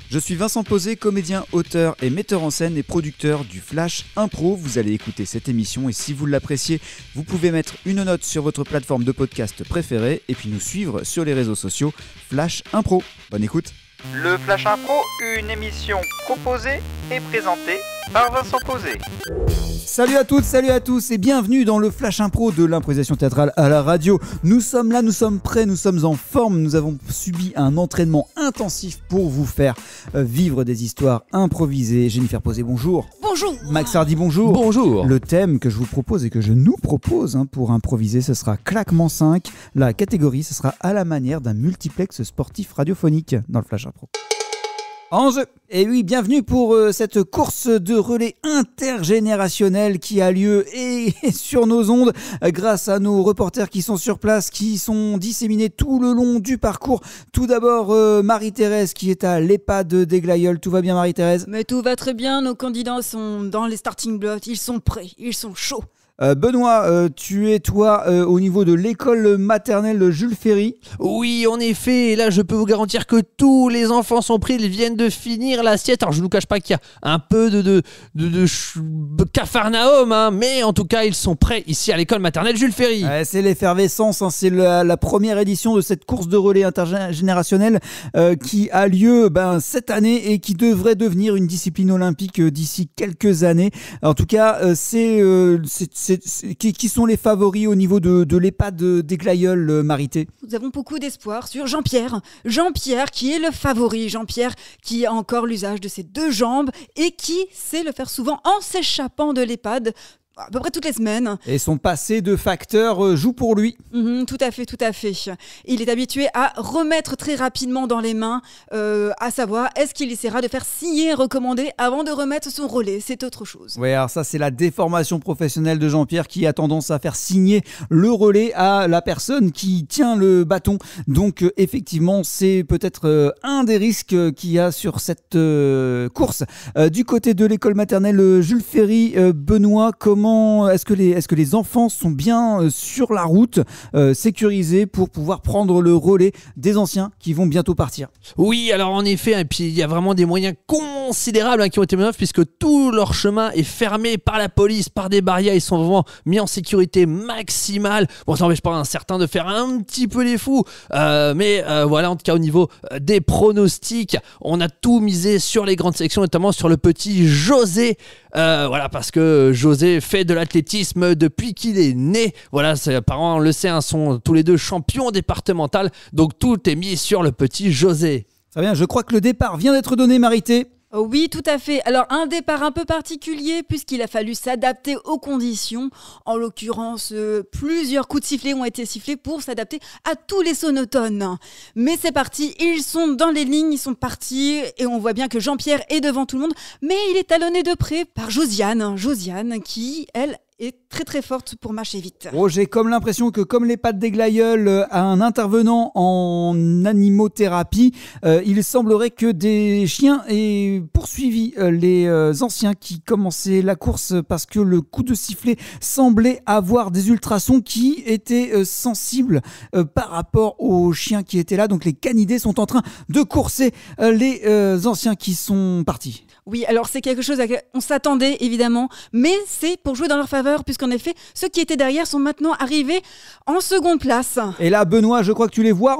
Je suis Vincent Posé, comédien, auteur et metteur en scène et producteur du Flash Impro. Vous allez écouter cette émission et si vous l'appréciez, vous pouvez mettre une note sur votre plateforme de podcast préférée et puis nous suivre sur les réseaux sociaux Flash Impro. Bonne écoute. Le Flash Impro, une émission proposée et présentée par Vincent Posé. Salut à toutes, salut à tous et bienvenue dans le Flash Impro de l'improvisation théâtrale à la radio. Nous sommes là, nous sommes prêts, nous sommes en forme. Nous avons subi un entraînement intensif pour vous faire vivre des histoires improvisées. Jennifer Posé, bonjour. Bonjour. Max Hardy, bonjour. Bonjour. Le thème que je vous propose et que je nous propose pour improviser, ce sera Claquement 5. La catégorie, ce sera à la manière d'un multiplex sportif radiophonique dans le Flash Impro. En jeu. Et oui, bienvenue pour cette course de relais intergénérationnelle qui a lieu et sur nos ondes grâce à nos reporters qui sont sur place, qui sont disséminés tout le long du parcours. Tout d'abord, Marie-Thérèse qui est à l'EHPAD des Glaïeuls. Tout va bien, Marie-Thérèse ? Mais tout va très bien, nos candidats sont dans les starting blocks, ils sont prêts, ils sont chauds. Benoît, tu es toi au niveau de l'école maternelle Jules Ferry. Oui, en effet, et là je peux vous garantir que tous les enfants sont pris, ils viennent de finir l'assiette. Alors je ne vous cache pas qu'il y a un peu de cafarnaum, mais en tout cas ils sont prêts ici à l'école maternelle Jules Ferry. C'est l'effervescence, c'est la première édition de cette course de relais intergénérationnelle qui a lieu cette année et qui devrait devenir une discipline olympique d'ici quelques années. En tout cas, qui sont les favoris au niveau de l'EHPAD des Glaïeuls, Marité ? Nous avons beaucoup d'espoir sur Jean-Pierre. Jean-Pierre qui est le favori. Jean-Pierre qui a encore l'usage de ses deux jambes et qui sait le faire souvent en s'échappant de l'EHPAD. À peu près toutes les semaines. Et son passé de facteur joue pour lui. Tout à fait. Il est habitué à remettre très rapidement dans les mains, à savoir, est-ce qu'il essaiera de faire signer recommandé avant de remettre son relais ? C'est autre chose. Oui, alors ça, c'est la déformation professionnelle de Jean-Pierre qui a tendance à faire signer le relais à la personne qui tient le bâton. Donc, effectivement, c'est peut-être un des risques qu'il y a sur cette course. Du côté de l'école maternelle Jules Ferry, Benoît, comment est-ce que les enfants sont bien sur la route, sécurisés pour pouvoir prendre le relais des anciens qui vont bientôt partir ? Oui, alors en effet, et puis il y a vraiment des moyens considérables qui ont été mis en œuvre puisque tout leur chemin est fermé par la police, par des barrières, ils sont vraiment mis en sécurité maximale. Bon, ça n'empêche pas certains de faire un petit peu les fous, mais voilà, en tout cas au niveau des pronostics, on a tout misé sur les grandes sections, notamment sur le petit José. Voilà, parce que José fait de l'athlétisme depuis qu'il est né. Voilà, ses parents, on le sait, sont tous les deux champions départementaux. Donc tout est mis sur le petit José. Très bien, je crois que le départ vient d'être donné, Marité. Oui, tout à fait. Alors, un départ un peu particulier puisqu'il a fallu s'adapter aux conditions. En l'occurrence, plusieurs coups de sifflet ont été sifflés pour s'adapter à tous les sonotones. Mais c'est parti, ils sont dans les lignes, ils sont partis et on voit bien que Jean-Pierre est devant tout le monde. Mais il est talonné de près par Josiane qui, elle, est très très forte pour marcher vite. Oh, j'ai comme l'impression que comme l'EHPAD des Glaïeuls a un intervenant en animothérapie, il semblerait que des chiens aient poursuivi les anciens qui commençaient la course parce que le coup de sifflet semblait avoir des ultrasons qui étaient sensibles par rapport aux chiens qui étaient là. Donc les canidés sont en train de courser les anciens qui sont partis. Oui, alors c'est quelque chose à quoi on s'attendait évidemment, mais c'est pour jouer dans leur faveur puisqu'en effet, ceux qui étaient derrière sont maintenant arrivés en seconde place. Et là, Benoît, je crois que tu les vois,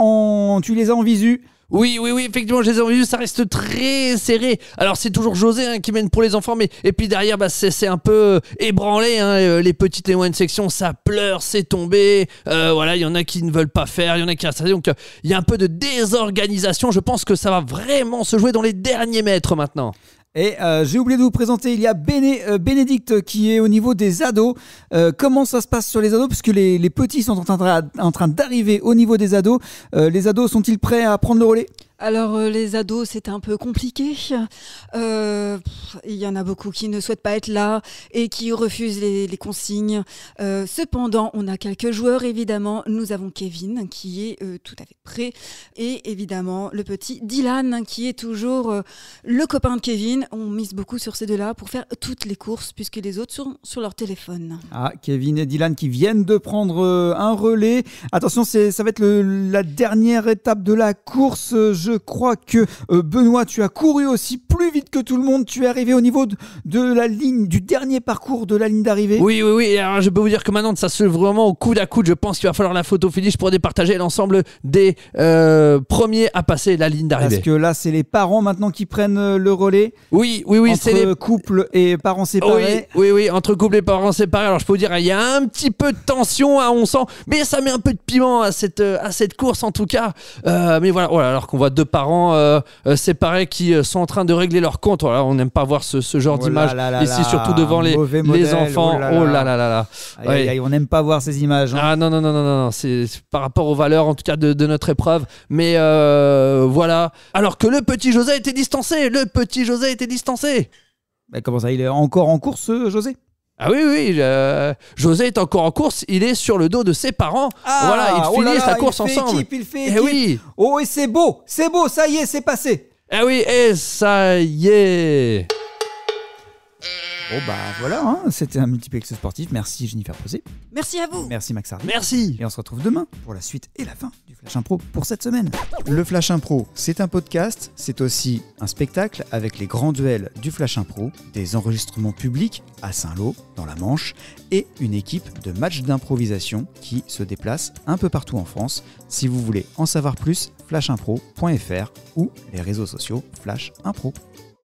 tu les as en visu. Oui, effectivement, je les ai vus, ça reste très serré. Alors c'est toujours José qui mène pour les enfants, mais et puis derrière, c'est un peu ébranlé. Les petites et moyennes sections, ça pleure, c'est tombé. Voilà, il y en a qui ne veulent pas faire, il y en a qui restent. Donc il y a un peu de désorganisation. Je pense que ça va vraiment se jouer dans les derniers mètres maintenant. Et j'ai oublié de vous présenter, il y a Bénédicte qui est au niveau des ados. Comment ça se passe sur les ados ? Puisque les petits sont en train d'arriver au niveau des ados. Les ados sont-ils prêts à prendre le relais ? Alors les ados, c'est un peu compliqué. Il y en a beaucoup qui ne souhaitent pas être là et qui refusent les consignes. Cependant, on a quelques joueurs évidemment. Nous avons Kevin qui est tout à fait prêt et évidemment le petit Dylan qui est toujours le copain de Kevin. On mise beaucoup sur ces deux-là pour faire toutes les courses puisque les autres sont sur leur téléphone. Ah, Kevin et Dylan qui viennent de prendre un relais. Attention, ça va être la dernière étape de la course. Je crois que Benoît, tu as couru aussi plus vite que tout le monde. Tu es arrivé au niveau de la ligne, du dernier parcours de la ligne d'arrivée. Oui. Et alors, je peux vous dire que maintenant, ça se fait vraiment au coude à coude. Je pense qu'il va falloir la photo finish pour départager l'ensemble des premiers à passer la ligne d'arrivée. Parce que là, c'est les parents maintenant qui prennent le relais. Oui, entre c'est les couples et parents séparés. Oui, entre couples et parents séparés. Alors je peux vous dire, il y a un petit peu de tension, on sent, mais ça met un peu de piment à cette course en tout cas. Mais voilà, alors qu'on voit deux parents séparés qui sont en train de régler leur compte. Voilà, on n'aime pas voir ce genre d'image ici, surtout devant les enfants. Oh là là. Aïe, on n'aime pas voir ces images. Hein. Ah non, c'est par rapport aux valeurs en tout cas de notre épreuve. Mais voilà. Alors que le petit José a été distancé. Bah, comment ça, il est encore en course, José? Ah oui, José est encore en course, il est sur le dos de ses parents. Voilà, ils finissent la course ensemble. Il fait équipe. Oui. Oh, et c'est beau, ça y est, c'est passé. Ah oui, et ça y est. Bon bah voilà, hein, c'était un multiplex sportif. Merci Jennifer Posé. Merci à vous. Merci Max Hardy. Merci. Et on se retrouve demain pour la suite et la fin du Flash Impro pour cette semaine. Le Flash Impro, c'est un podcast, c'est aussi un spectacle avec les grands duels du Flash Impro, des enregistrements publics à Saint-Lô, dans la Manche, et une équipe de matchs d'improvisation qui se déplace un peu partout en France. Si vous voulez en savoir plus, flashimpro.fr ou les réseaux sociaux Flash Impro.